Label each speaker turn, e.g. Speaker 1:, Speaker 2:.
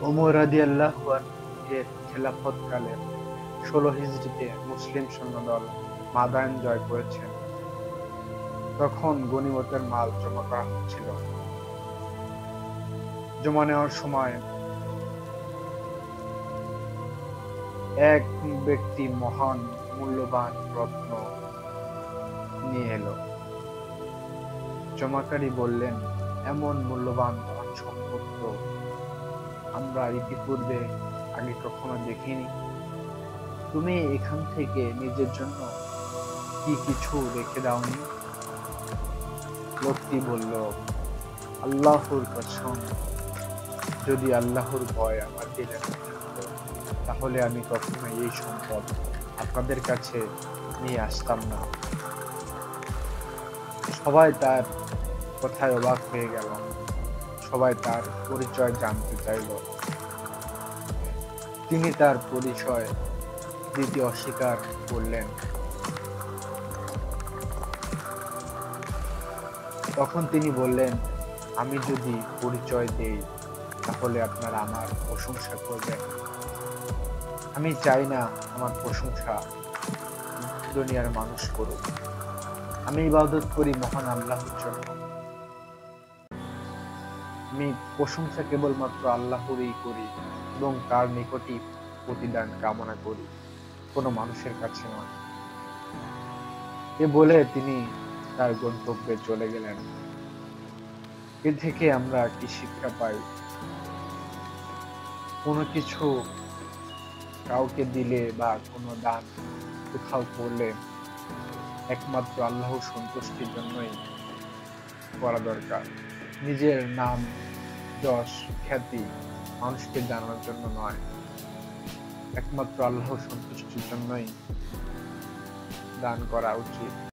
Speaker 1: ওমর রাদিয়াল্লাহু আনহু এর খেলাফতকালে ১৬ হিজরীতে মুসলিম সৈন্যদল মাদায়েন জয় করেছেন। তখন গনিমতের মাল জমা করা হচ্ছিল। জমা নেওয়ার সময় এক ব্যক্তি মহান মূল্যবান রত্ন নিয়ে এলো। জমাকারী বললেন, এমন মূল্যবান ধন সম্পদ তো আমরা ইতিপূর্বে আগে কখনো দেখিনি। তুমি এখান থেকে নিজের জন্য কি কিছু রেখে দাওনি? লোকটি বলল, আল্লাহর কসম, যদি আল্লাহর ভয় আমার দিলে না থাকতো, তাহলে আমি কখনো এই সম্পদ আপনাদের কাছে নিয়ে আসতাম না। সবাই তার কথায় অবাক হয়ে গেল। সবাই তার পরিচয় জানতে চাইল। তিনি তার পরিচয় দিতে অস্বীকার করলেন। তখন তিনি বললেন, আমি যদি পরিচয় দেই তাহলে আপনারা আমার প্রশংসা করবেন। আমি চাই না আমার প্রশংসা দুনিয়ার মানুষ করুক। আমি ইবাদত করি মহান আল্লাহর জন্য। আমি প্রশংসা কেবলমাত্র আল্লাহরই করি এবং তার নিকটই প্রতিদান কামনা করি, কোনো মানুষের কাছে নয়। এ বলে তিনি তার গন্তব্যে চলে গেলেন। এ থেকে আমরা কি শিক্ষা পাই? কোনো কিছু কাউকে দিলে বা কোনো দান কোথাও করলে একমাত্র আল্লাহর সন্তুষ্টির জন্যই করা দরকার। নিজের নাম, যশ, খ্যাতি মানুষকে জানানোর জন্য নয়, একমাত্র আল্লাহর সন্তুষ্টির জন্যই দান করা উচিত।